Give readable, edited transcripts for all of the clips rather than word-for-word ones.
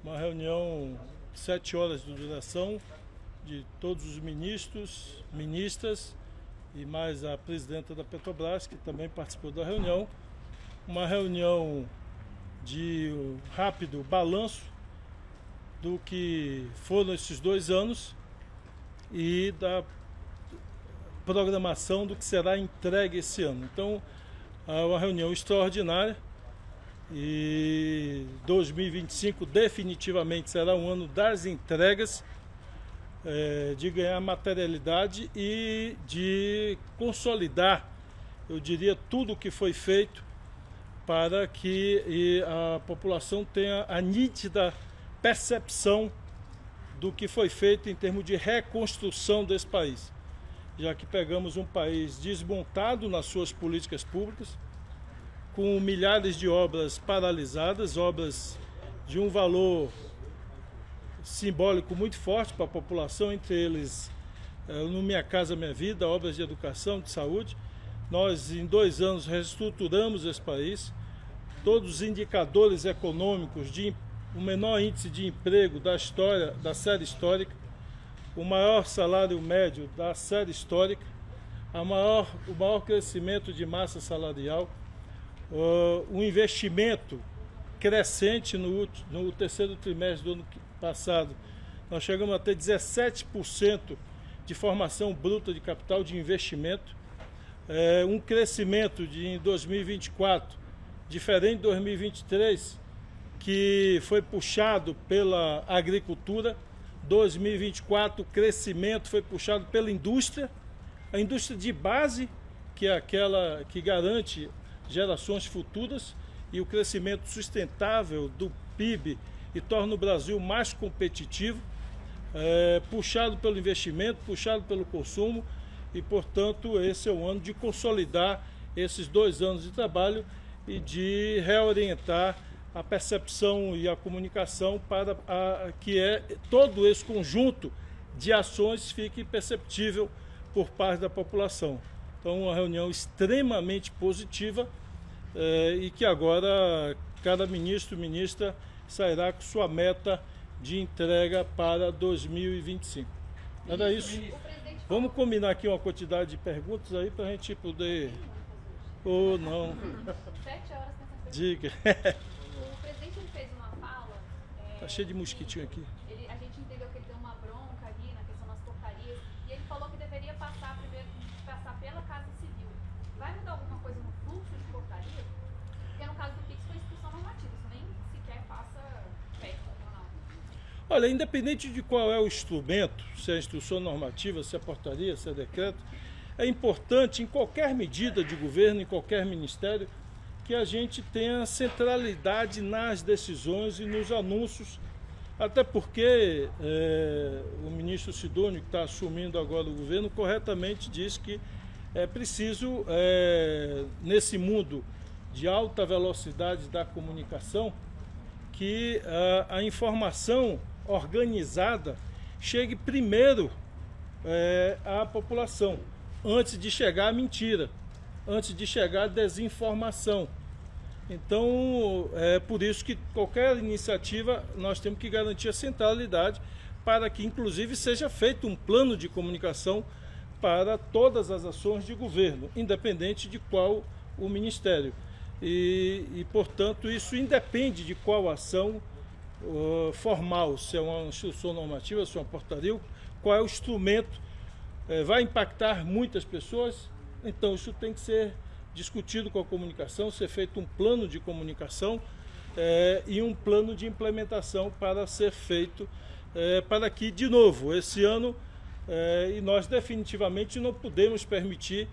uma reunião de 7 horas de duração de todos os ministros, ministras e mais a presidenta da Petrobras, que também participou da reunião. Uma reunião de rápido balanço do que foram esses 2 anos e da programação do que será entregue esse ano. Então, é uma reunião extraordinária e 2025 definitivamente será um ano das entregas, de ganhar materialidade e de consolidar, eu diria, tudo o que foi feito para que a população tenha a nítida percepção do que foi feito em termos de reconstrução desse país, já que pegamos um país desmontado nas suas políticas públicas, com milhares de obras paralisadas, obras de um valor simbólico muito forte para a população, entre eles no Minha Casa Minha Vida, obras de educação, de saúde. Nós, em 2 anos, reestruturamos esse país, todos os indicadores econômicos, o menor índice de emprego da história, da série histórica, o maior salário médio da série histórica, o maior crescimento de massa salarial, o investimento crescente no 3º trimestre do ano passado. Nós chegamos a ter 17% de formação bruta de capital de investimento, um crescimento em 2024, diferente de 2023, que foi puxado pela agricultura. 2024, o crescimento foi puxado pela indústria, a indústria de base, que é aquela que garante gerações futuras, e o crescimento sustentável do PIB e torna o Brasil mais competitivo, puxado pelo investimento, puxado pelo consumo, e, portanto, esse é o ano de consolidar esses 2 anos de trabalho e de reorientar a percepção e a comunicação para que todo esse conjunto de ações fique perceptível por parte da população. Então, uma reunião extremamente positiva, e que agora cada ministro e ministra sairá com sua meta de entrega para 2025. Era isso. Vamos combinar aqui uma quantidade de perguntas aí para a gente poder... Ou não. 7 horas nessa. Diga. O presidente fez uma fala. Tá cheio de mosquitinho aqui. A gente entendeu que ele deu uma bronca ali na questão das portarias e ele falou que deveria passar pela Casa Civil. Vai mudar alguma coisa no fluxo de portarias? Porque no caso do PIX foi instrução normativa, isso nem sequer passa perto ou não. Olha, independente de qual é o instrumento, se é instrução normativa, se é portaria, se é decreto, é importante em qualquer medida de governo, em qualquer ministério, que a gente tenha centralidade nas decisões e nos anúncios, até porque o ministro Sidônio, que está assumindo agora o governo, corretamente diz que é preciso, nesse mundo de alta velocidade da comunicação, que a informação organizada chegue primeiro à população, antes de chegar a mentira, antes de chegar a desinformação. Então, é por isso que qualquer iniciativa nós temos que garantir a centralidade para que, inclusive, seja feito um plano de comunicação para todas as ações de governo, independente de qual o ministério. E portanto, isso independe de qual ação formal, se é uma instrução normativa, se é uma portaria, qual é o instrumento. Vai impactar muitas pessoas, então isso tem que ser discutido com a comunicação, ser feito um plano de comunicação e um plano de implementação para ser feito, para que, de novo, esse ano, e nós definitivamente não podemos permitir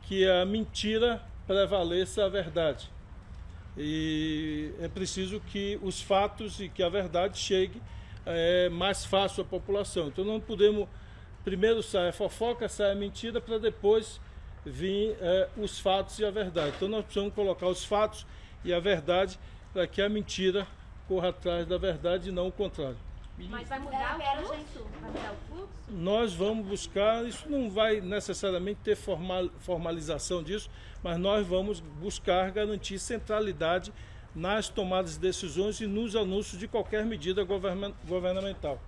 que a mentira prevaleça a verdade. E é preciso que os fatos e que a verdade chegue mais fácil à população. Então não podemos, primeiro sai a fofoca, sai a mentira, para depois vir os fatos e a verdade. Então nós precisamos colocar os fatos e a verdade para que a mentira corra atrás da verdade e não o contrário. Mas vai mudar o fluxo? Vai mudar o fluxo? Nós vamos buscar, isso não vai necessariamente ter formalização disso, mas nós vamos buscar garantir centralidade nas tomadas de decisões e nos anúncios de qualquer medida governamental.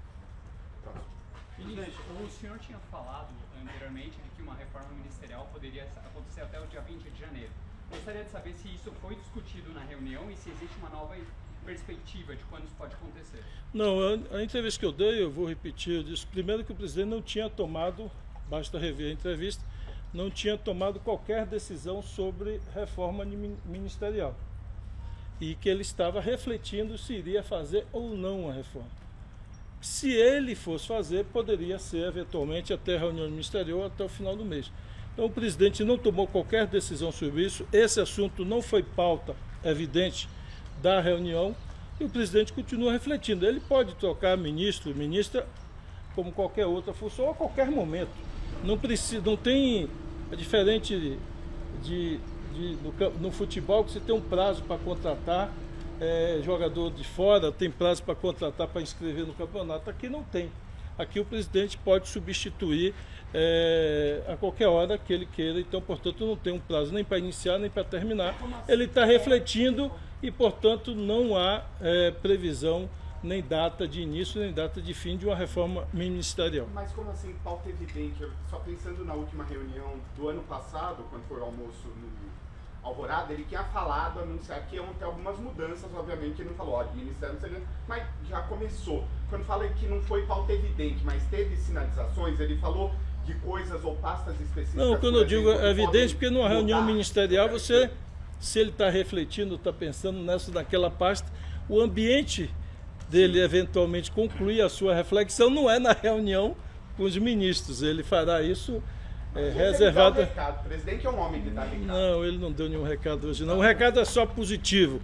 Presidente, o senhor tinha falado anteriormente de que uma reforma ministerial poderia acontecer até o dia 20 de janeiro. Gostaria de saber se isso foi discutido na reunião e se existe uma nova perspectiva de quando isso pode acontecer. Não, a entrevista que eu dei, eu vou repetir, eu disse primeiro que o presidente não tinha tomado, basta rever a entrevista, não tinha tomado qualquer decisão sobre reforma ministerial. E que ele estava refletindo se iria fazer ou não a reforma. Se ele fosse fazer, poderia ser eventualmente até a reunião ministerial até o final do mês. Então o presidente não tomou qualquer decisão sobre isso, esse assunto não foi pauta evidente da reunião e o presidente continua refletindo. Ele pode trocar ministro, ministra, como qualquer outra função a qualquer momento. Não precisa, não tem, é diferente no futebol que você tem um prazo para contratar jogador de fora, tem prazo para contratar, para inscrever no campeonato. Aqui não tem. Aqui o presidente pode substituir a qualquer hora que ele queira, então, portanto, não tem um prazo nem para iniciar, nem para terminar. Ele está refletindo e, portanto, não há previsão, nem data de início, nem data de fim de uma reforma ministerial. Mas como assim, pauta evidente? Só pensando na última reunião do ano passado, quando foi o almoço no Alvorada, ele tinha falado, anunciar que iam ter algumas mudanças, obviamente ele não falou, ó, ministério, mas já começou. Quando fala que não foi pauta evidente, mas teve sinalizações, ele falou de coisas ou pastas específicas. Não, quando eu digo é evidente, porque numa reunião ministerial você, se ele está refletindo, está pensando nessa daquela pasta, o ambiente dele eventualmente concluir a sua reflexão não é na reunião com os ministros, ele fará isso reservado. O presidente é um homem que dá recado. Não, ele não deu nenhum recado hoje, não. O recado é só positivo,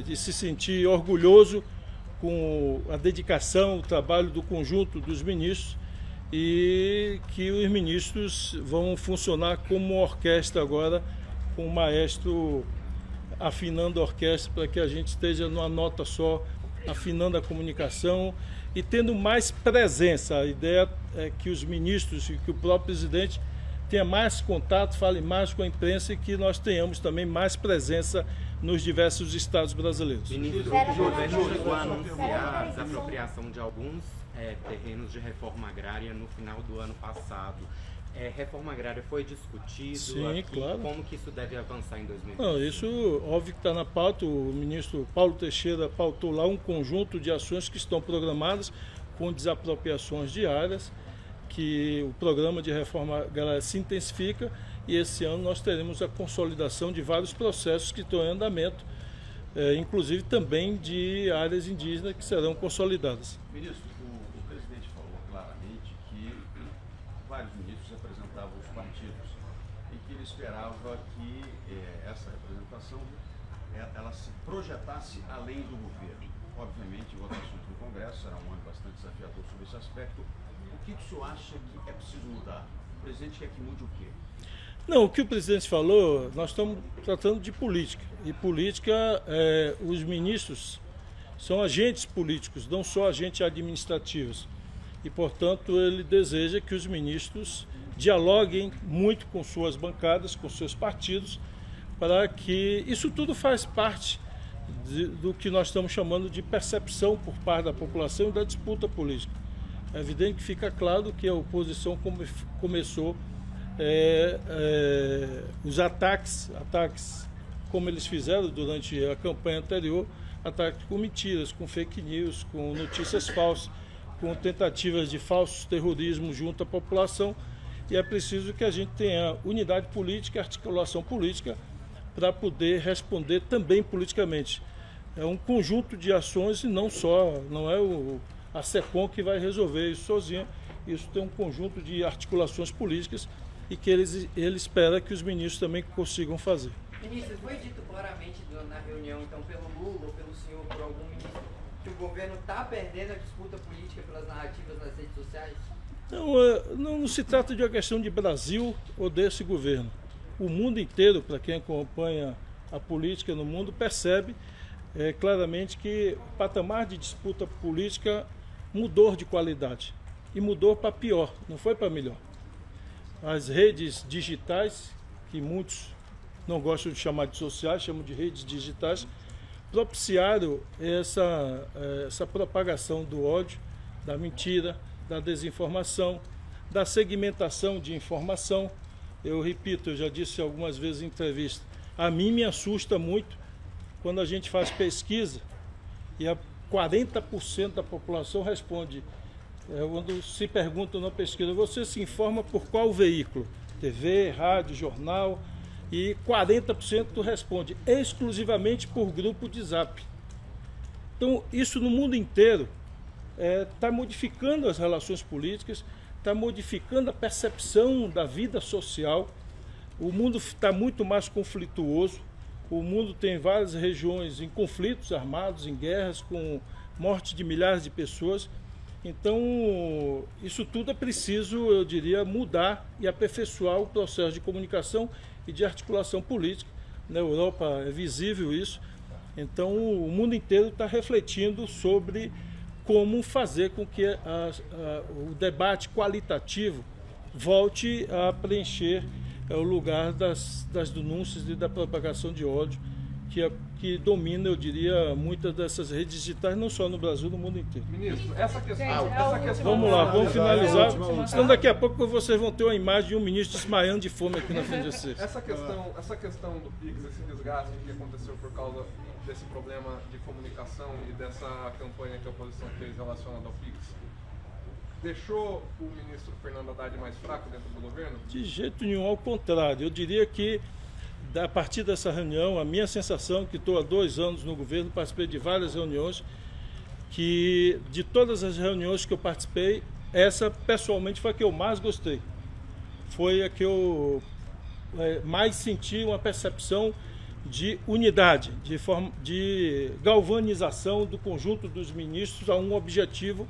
de se sentir orgulhoso com a dedicação, o trabalho do conjunto dos ministros e que os ministros vão funcionar como uma orquestra agora, com o maestro afinando a orquestra para que a gente esteja numa nota só, afinando a comunicação e tendo mais presença. A ideia é que os ministros e que o próprio presidente tenha mais contato, fale mais com a imprensa e que nós tenhamos também mais presença nos diversos estados brasileiros. Ministro, o governo chegou a anunciar a desapropriação de alguns terrenos de reforma agrária no final do ano passado. Reforma agrária foi discutido? Sim, aqui, claro. Como que isso deve avançar em 2020? Não, isso óbvio que está na pauta. O ministro Paulo Teixeira pautou lá um conjunto de ações que estão programadas com desapropriações diárias, que o programa de reforma agrária se intensifica e esse ano nós teremos a consolidação de vários processos que estão em andamento, inclusive também de áreas indígenas que serão consolidadas. Ministro, o presidente falou claramente que vários ministros representavam os partidos e que ele esperava que essa representação ela se projetasse além do governo. Obviamente, votações no Congresso será um ano bastante desafiador sobre esse aspecto. O que o senhor acha que é preciso mudar? O presidente quer que mude o quê? Não, o que o presidente falou, nós estamos tratando de política. E política, os ministros são agentes políticos, não só agentes administrativos. E, portanto, ele deseja que os ministros dialoguem muito com suas bancadas, com seus partidos, para que isso tudo faz parte do que nós estamos chamando de percepção por parte da população e da disputa política. É evidente que fica claro que a oposição começou os ataques como eles fizeram durante a campanha anterior, ataques com mentiras, com fake news, com notícias falsas, com tentativas de falsos terrorismo junto à população, e é preciso que a gente tenha unidade política, articulação política, para poder responder também politicamente. É um conjunto de ações e não é a SECOM que vai resolver isso sozinha. Isso tem um conjunto de articulações políticas e que ele espera que os ministros também consigam fazer. Ministro, foi dito claramente na reunião, então, pelo Lula ou pelo senhor, por algum ministro, que o governo está perdendo a disputa política pelas narrativas nas redes sociais? Não se trata de uma questão de Brasil ou desse governo. O mundo inteiro, para quem acompanha a política no mundo, percebe claramente que o patamar de disputa política mudou de qualidade. E mudou para pior, não foi para melhor. As redes digitais, que muitos não gostam de chamar de sociais, chamam de redes digitais, propiciaram essa propagação do ódio, da mentira, da desinformação, da segmentação de informação. Eu repito, eu já disse algumas vezes em entrevista, a mim me assusta muito quando a gente faz pesquisa e 40% da população responde, quando se pergunta na pesquisa, você se informa por qual veículo? TV, rádio, jornal, e 40% responde exclusivamente por grupo de Zap. Então, isso no mundo inteiro está modificando as relações políticas, está modificando a percepção da vida social. O mundo está muito mais conflituoso, o mundo tem várias regiões em conflitos armados, em guerras, com morte de milhares de pessoas. Então, isso tudo é preciso, eu diria, mudar e aperfeiçoar o processo de comunicação e de articulação política. Na Europa é visível isso. Então, o mundo inteiro está refletindo sobre como fazer com que o debate qualitativo volte a preencher o lugar das denúncias e da propagação de ódio que domina, eu diria, muitas dessas redes digitais, não só no Brasil, no mundo inteiro. Ministro, essa questão... Vamos lá, vamos finalizar. Senão daqui a pouco vocês vão ter uma imagem de um ministro desmaiando de fome aqui na frente de vocês. Essa questão do PIX, esse desgaste que aconteceu por causa desse problema de comunicação e dessa campanha que a oposição fez relacionada ao PIX, deixou o ministro Fernando Haddad mais fraco dentro do governo? De jeito nenhum, ao contrário. Eu diria que, a partir dessa reunião, a minha sensação, que estou há 2 anos no governo, participei de várias reuniões, que de todas as reuniões que eu participei, essa pessoalmente foi a que eu mais gostei. Foi a que eu mais senti uma percepção de unidade, de galvanização do conjunto dos ministros a um objetivo,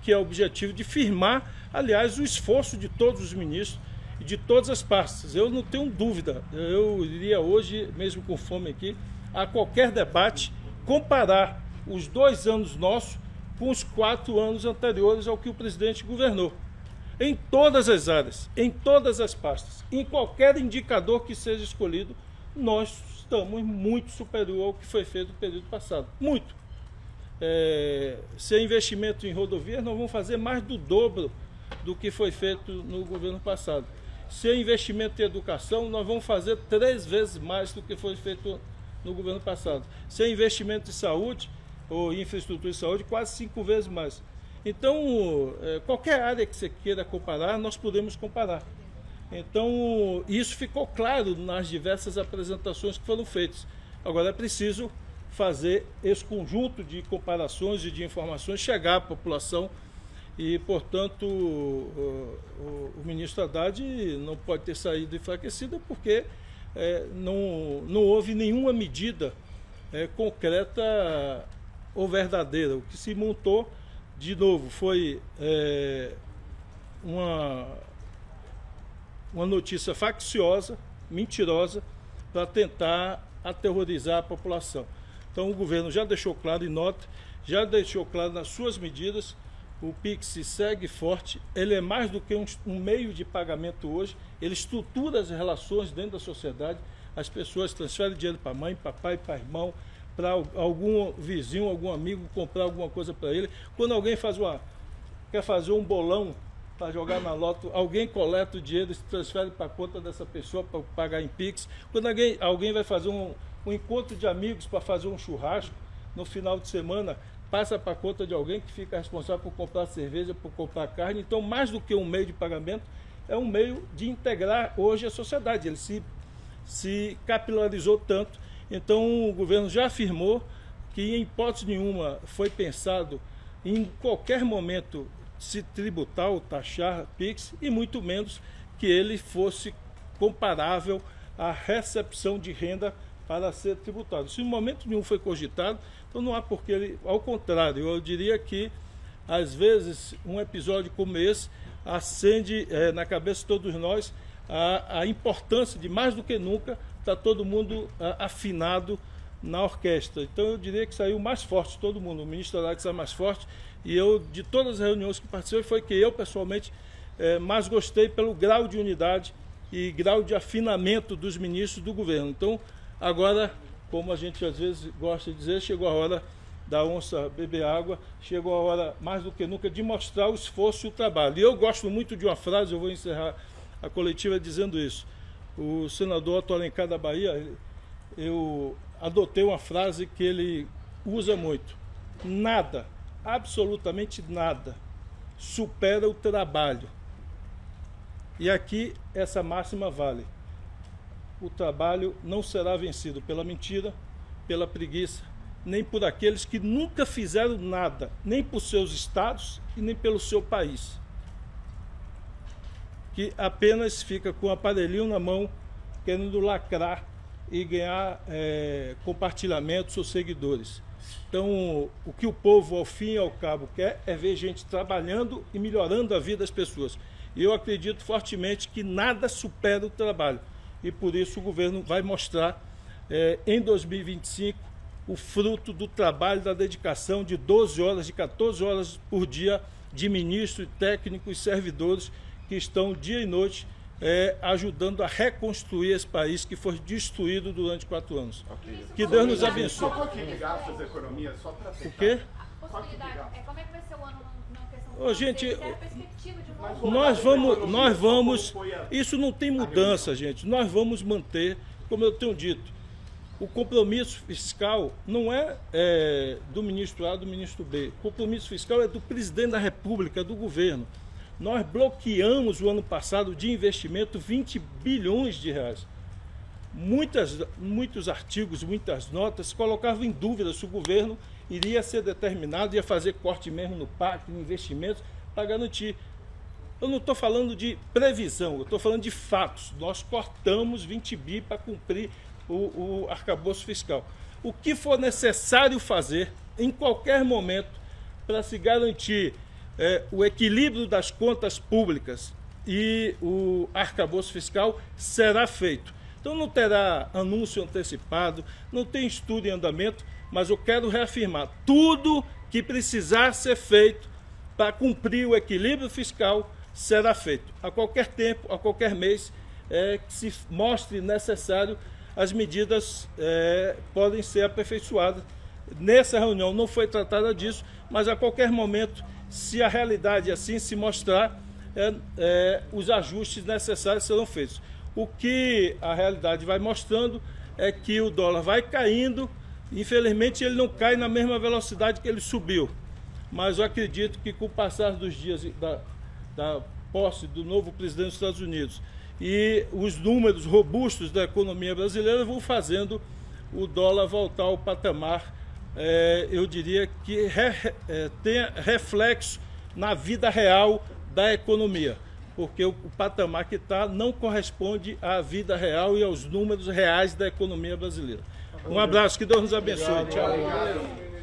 que é o objetivo de firmar, aliás, o esforço de todos os ministros e de todas as pastas. Eu não tenho dúvida, eu iria hoje, mesmo com fome aqui, a qualquer debate, comparar os 2 anos nossos com os 4 anos anteriores ao que o presidente governou. Em todas as áreas, em todas as pastas, em qualquer indicador que seja escolhido, nós estamos muito superior ao que foi feito no período passado. Muito. Se é investimento em rodovias, nós vamos fazer mais do dobro do que foi feito no governo passado. Se é investimento em educação, nós vamos fazer 3 vezes mais do que foi feito no governo passado. Se é investimento em saúde, ou infraestrutura de saúde, quase 5 vezes mais. Então, qualquer área que você queira comparar, nós podemos comparar. Então, isso ficou claro nas diversas apresentações que foram feitas. Agora, é preciso fazer esse conjunto de comparações e de informações chegar à população e, portanto, o ministro Haddad não pode ter saído enfraquecido porque não houve nenhuma medida concreta ou verdadeira. O que se montou, de novo, foi uma notícia facciosa, mentirosa, para tentar aterrorizar a população. Então o governo já deixou claro em nota, já deixou claro nas suas medidas, o PIX segue forte, ele é mais do que um meio de pagamento hoje, ele estrutura as relações dentro da sociedade, as pessoas transferem dinheiro para mãe, para pai, para irmão, para algum vizinho, algum amigo comprar alguma coisa para ele. Quando alguém quer fazer um bolão para jogar na loto, alguém coleta o dinheiro e se transfere para a conta dessa pessoa para pagar em PIX. Quando alguém vai fazer um encontro de amigos para fazer um churrasco, no final de semana, passa para a conta de alguém que fica responsável por comprar cerveja, por comprar carne. Então, mais do que um meio de pagamento, é um meio de integrar hoje a sociedade. Ele se capilarizou tanto. Então, o governo já afirmou que, em hipótese nenhuma, foi pensado em qualquer momento se tributar ou taxar PIX, e muito menos que ele fosse comparável à recepção de renda para ser tributado. Se em momento nenhum foi cogitado, então não há porquê ele... Ao contrário, eu diria que, às vezes, um episódio como esse acende na cabeça de todos nós a importância de, mais do que nunca, estar todo mundo afinado na orquestra. Então eu diria que saiu mais forte todo mundo. O ministro Haddad saiu mais forte, e eu, de todas as reuniões que participei, foi que eu, pessoalmente, mais gostei pelo grau de unidade e grau de afinamento dos ministros do governo. Então, agora, como a gente às vezes gosta de dizer, chegou a hora da onça beber água, chegou a hora, mais do que nunca, de mostrar o esforço e o trabalho. E eu gosto muito de uma frase, eu vou encerrar a coletiva dizendo isso. O senador Otto Alencar da Bahia, eu adotei uma frase que ele usa muito. Nada, absolutamente nada, supera o trabalho. E aqui essa máxima vale. O trabalho não será vencido pela mentira, pela preguiça, nem por aqueles que nunca fizeram nada, nem por seus estados e nem pelo seu país. Que apenas fica com o aparelhinho na mão, querendo lacrar e ganhar compartilhamentos ou seguidores. Então, o que o povo, ao fim e ao cabo, quer é ver gente trabalhando e melhorando a vida das pessoas. E eu acredito fortemente que nada supera o trabalho. E por isso o governo vai mostrar, em 2025, o fruto do trabalho, da dedicação de 12 horas, de 14 horas por dia, de ministros, técnicos e servidores que estão dia e noite ajudando a reconstruir esse país que foi destruído durante 4 anos. Okay. Que Deus nos abençoe. Só de gastos da economia, só para fechar. O quê? Possibilidade, como é que vai ser o ano na questão Ô, gente, a perspectiva de nós vamos, isso não tem mudança, gente. Nós vamos manter, como eu tenho dito, o compromisso fiscal não é do ministro A, do ministro B. O compromisso fiscal é do presidente da República, do governo. Nós bloqueamos o ano passado de investimento 20 bilhões de reais. Muitos artigos, muitas notas colocavam em dúvida se o governo iria ser determinado, ia fazer corte mesmo no PAC, no investimentos, para garantir. Eu não estou falando de previsão, eu estou falando de fatos. Nós cortamos 20 bi para cumprir o arcabouço fiscal. O que for necessário fazer, em qualquer momento, para se garantir o equilíbrio das contas públicas e o arcabouço fiscal será feito. Então não terá anúncio antecipado, não tem estudo em andamento, mas eu quero reafirmar, tudo que precisar ser feito para cumprir o equilíbrio fiscal será feito. A qualquer tempo, a qualquer mês, que se mostre necessário, as medidas podem ser aperfeiçoadas. Nessa reunião não foi tratada disso, mas a qualquer momento, se a realidade assim se mostrar, os ajustes necessários serão feitos. O que a realidade vai mostrando é que o dólar vai caindo, infelizmente ele não cai na mesma velocidade que ele subiu, mas eu acredito que com o passar dos dias da posse do novo presidente dos Estados Unidos e os números robustos da economia brasileira vão fazendo o dólar voltar ao patamar, eu diria que tenha reflexo na vida real da economia, porque o patamar que está não corresponde à vida real e aos números reais da economia brasileira. Um abraço, que Deus nos abençoe. Tchau.